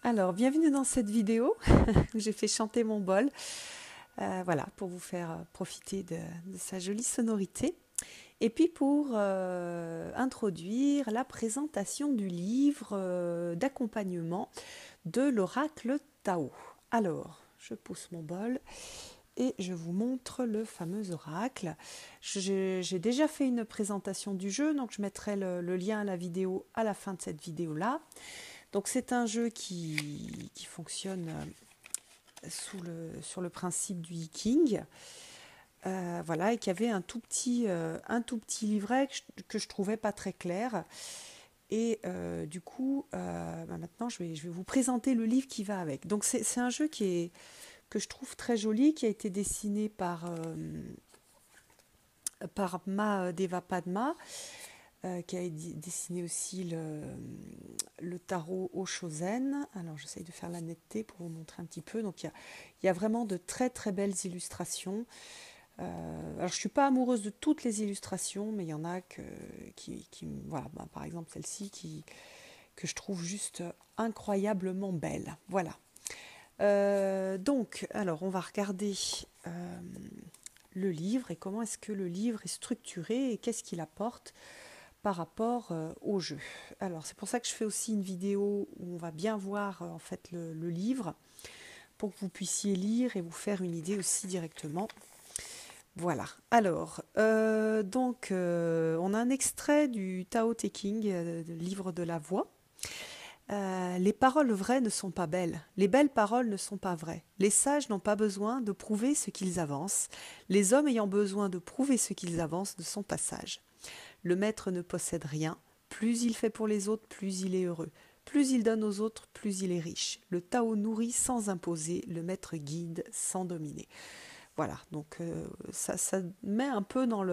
Alors, bienvenue dans cette vidéo où j'ai fait chanter mon bol. Voilà, pour vous faire profiter de sa jolie sonorité. Et puis pour introduire la présentation du livre d'accompagnement de l'oracle Tao. Alors, je pousse mon bol et je vous montre le fameux oracle. J'ai déjà fait une présentation du jeu, donc je mettrai le lien à la vidéo à la fin de cette vidéo-là. Donc c'est un jeu qui fonctionne sur le principe du hiking, voilà, et qui avait un tout petit livret que je trouvais pas très clair. Et du coup, maintenant, je vais vous présenter le livre qui va avec. Donc c'est un jeu que je trouve très joli, qui a été dessiné par Ma Devapadma, qui a dessiné aussi le tarot au Shosen. Alors j'essaye de faire la netteté pour vous montrer un petit peu. Donc il y a vraiment de très très belles illustrations. Alors je ne suis pas amoureuse de toutes les illustrations, mais il y en a voilà, par exemple celle-ci que je trouve juste incroyablement belle. Voilà. Donc, alors on va regarder le livre et comment est-ce que le livre est structuré et qu'est-ce qu'il apporte par rapport au jeu. Alors c'est pour ça que je fais aussi une vidéo où on va bien voir en fait le livre pour que vous puissiez lire et vous faire une idée aussi directement. Voilà. Alors, on a un extrait du Tao Te Ching, le livre de la voix. Les paroles vraies ne sont pas belles, les belles paroles ne sont pas vraies. Les sages n'ont pas besoin de prouver ce qu'ils avancent. Les hommes ayant besoin de prouver ce qu'ils avancent ne sont pas sages. Le maître ne possède rien. Plus il fait pour les autres, plus il est heureux. Plus il donne aux autres, plus il est riche. Le Tao nourrit sans imposer, le maître guide sans dominer. Voilà, donc ça met un peu dans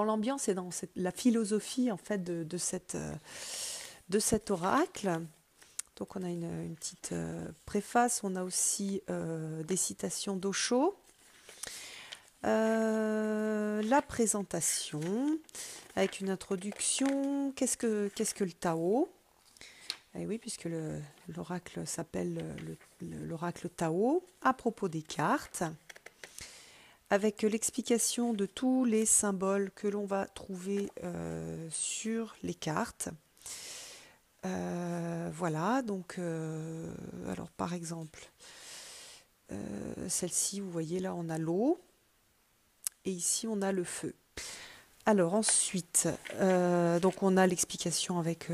l'ambiance et dans la philosophie en fait de cet oracle. Donc on a une petite préface, on a aussi des citations d'Osho. La présentation avec une introduction. Qu'est-ce que le Tao? Et oui, puisque l'oracle s'appelle l'oracle Tao, à propos des cartes, avec l'explication de tous les symboles que l'on va trouver sur les cartes. Voilà, donc, alors par exemple, celle-ci, vous voyez là, on a l'eau, et ici on a le feu. Alors ensuite, donc on a l'explication avec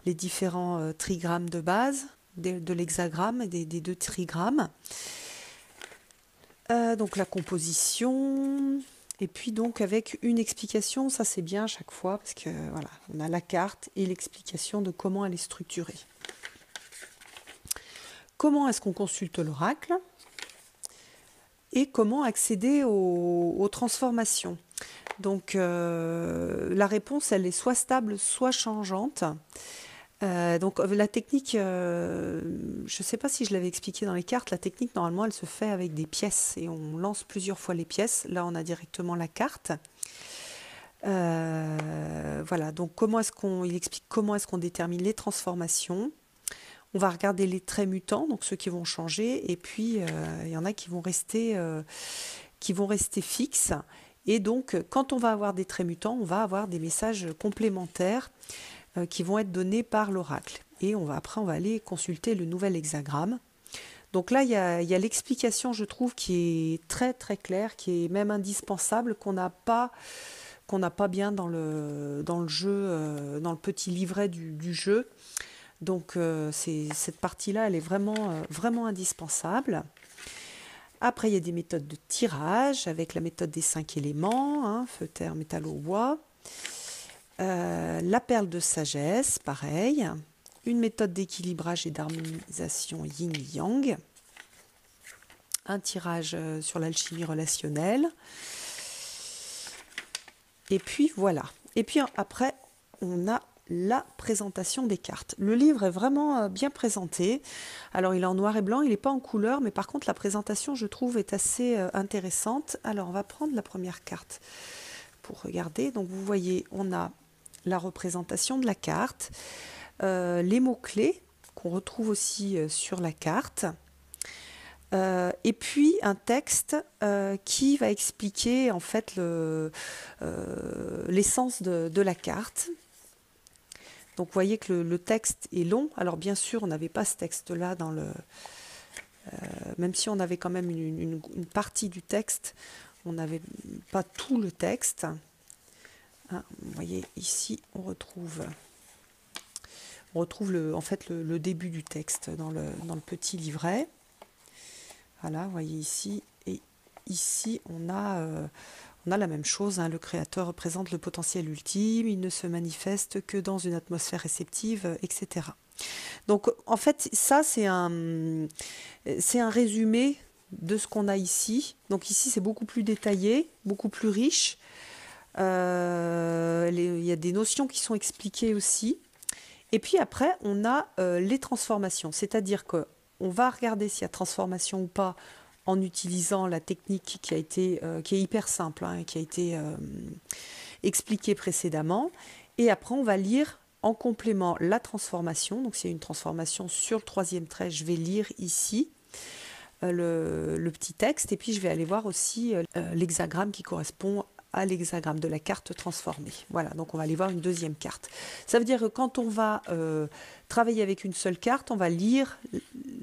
les différents trigrammes de base, de l'hexagramme et des deux trigrammes. Donc la composition, et puis donc avec une explication, ça c'est bien à chaque fois, parce que voilà, on a la carte et l'explication de comment elle est structurée. Comment est-ce qu'on consulte l'oracle? Et comment accéder aux transformations? Donc la réponse, elle est soit stable, soit changeante. Donc la technique, je ne sais pas si je l'avais expliqué dans les cartes, la technique normalement elle se fait avec des pièces et on lance plusieurs fois les pièces. Là on a directement la carte. Voilà, donc il explique comment est-ce qu'on détermine les transformations. On va regarder les traits mutants, donc ceux qui vont changer, et puis il y en a qui vont rester fixes. Et donc, quand on va avoir des traits mutants, on va avoir des messages complémentaires qui vont être donnés par l'oracle. Et après, on va aller consulter le nouvel hexagramme. Donc là, il y a l'explication, je trouve, qui est très très claire, qui est même indispensable, qu'on n'a pas bien dans le jeu, dans le petit livret du jeu. Donc cette partie-là, elle est vraiment indispensable. Après, il y a des méthodes de tirage avec la méthode des 5 éléments, hein, feu, terre, métal, eau, bois. La perle de sagesse, pareil. Une méthode d'équilibrage et d'harmonisation yin-yang. Un tirage sur l'alchimie relationnelle. Et puis voilà. Et puis après, on a la présentation des cartes. Le livre est vraiment bien présenté. Alors il est en noir et blanc, il n'est pas en couleur, mais par contre la présentation, je trouve, est assez intéressante. Alors on va prendre la première carte pour regarder. Donc vous voyez, on a la représentation de la carte, les mots-clés qu'on retrouve aussi sur la carte. Et puis un texte qui va expliquer en fait l'essence de la carte. Donc vous voyez que le texte est long. Alors bien sûr, on n'avait pas ce texte-là dans le... même si on avait quand même une partie du texte, on n'avait pas tout le texte. Hein, vous voyez ici, on retrouve en fait le début du texte dans le petit livret. Voilà, vous voyez ici. Et ici, on a la même chose. Hein, le créateur représente le potentiel ultime, il ne se manifeste que dans une atmosphère réceptive, etc. Donc, en fait, ça, c'est un résumé de ce qu'on a ici. Donc ici, c'est beaucoup plus détaillé, beaucoup plus riche. Il y a des notions qui sont expliquées aussi. Et puis après, on a les transformations. C'est-à-dire qu'on va regarder s'il y a transformation ou pas en utilisant la technique qui est hyper simple, hein, qui a été expliquée précédemment. Et après, on va lire en complément la transformation. Donc, s'il y a une transformation sur le 3e trait, je vais lire ici le petit texte. Et puis, je vais aller voir aussi l'hexagramme qui correspond à l'hexagramme de la carte transformée. Voilà, donc on va aller voir une 2e carte. Ça veut dire que quand on va travailler avec une seule carte, on va lire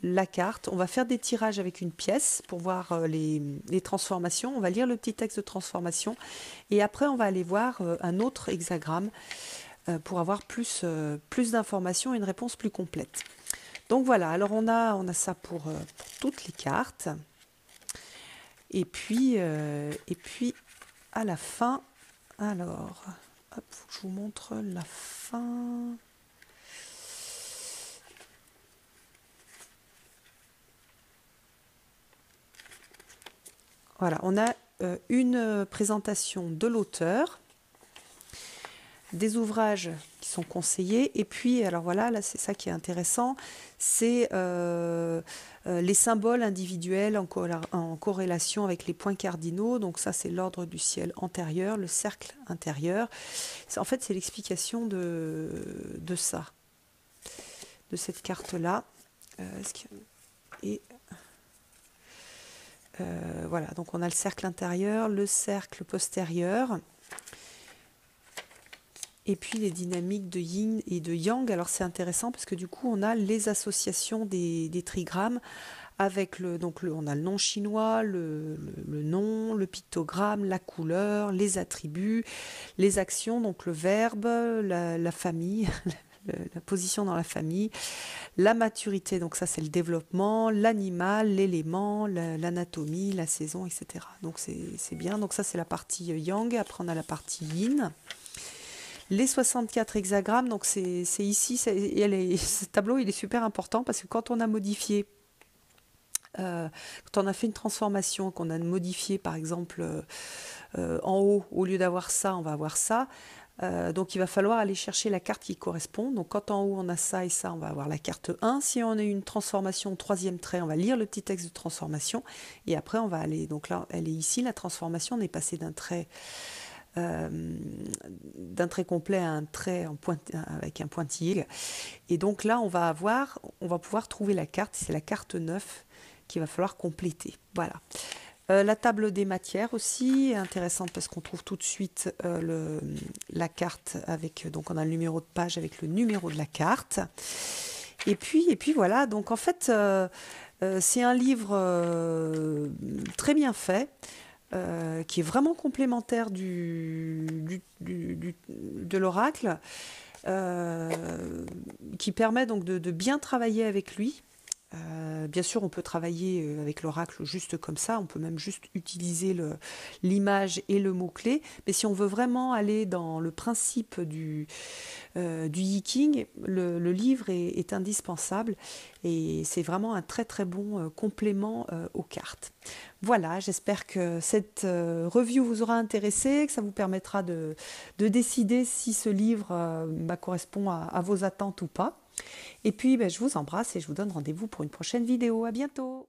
la carte, on va faire des tirages avec une pièce pour voir les transformations, on va lire le petit texte de transformation et après on va aller voir un autre hexagramme pour avoir plus d'informations et une réponse plus complète. Donc voilà, alors on a ça pour toutes les cartes. Et puis à la fin, alors, hop, faut que je vous montre la fin. Voilà, on a une présentation de l'auteur, des ouvrages qui sont conseillés, et puis, alors voilà, là c'est ça qui est intéressant, c'est les symboles individuels en corrélation avec les points cardinaux. Donc ça, c'est l'ordre du ciel antérieur, le cercle intérieur. En fait, c'est l'explication de ça, de cette carte-là. Et voilà, donc on a le cercle intérieur, le cercle postérieur, et puis les dynamiques de yin et de yang. Alors c'est intéressant parce que du coup on a les associations des trigrammes avec on a le nom chinois, le nom, le pictogramme, la couleur, les attributs, les actions, donc le verbe, la famille, la position dans la famille, la maturité, donc ça c'est le développement, l'animal, l'élément, l'anatomie, la saison, etc. Donc c'est bien, donc ça c'est la partie yang. Après on a la partie yin. Les 64 hexagrammes, donc c'est ici, ce tableau il est super important parce que quand on a modifié, quand on a fait une transformation, qu'on a modifié par exemple en haut, au lieu d'avoir ça, on va avoir ça. Donc il va falloir aller chercher la carte qui correspond. Donc quand en haut on a ça et ça, on va avoir la carte 1. Si on a une transformation au 3e trait, on va lire le petit texte de transformation. Et après on va aller, donc là elle est ici, la transformation, on est passé d'un trait complet à un trait avec un pointillé. Et donc là, on va pouvoir trouver la carte, c'est la carte 9 qu'il va falloir compléter. Voilà. La table des matières aussi est intéressante parce qu'on trouve tout de suite la carte avec, donc on a le numéro de page avec le numéro de la carte. Et puis voilà, donc en fait, c'est un livre très bien fait. Qui est vraiment complémentaire de l'oracle, qui permet donc de bien travailler avec lui. Bien sûr, on peut travailler avec l'oracle juste comme ça, on peut même juste utiliser l'image et le mot-clé, mais si on veut vraiment aller dans le principe du Yiking, le livre est indispensable et c'est vraiment un très très bon complément aux cartes. Voilà, j'espère que cette review vous aura intéressé, que ça vous permettra de décider si ce livre correspond à vos attentes ou pas. Et puis, je vous embrasse et je vous donne rendez-vous pour une prochaine vidéo. À bientôt!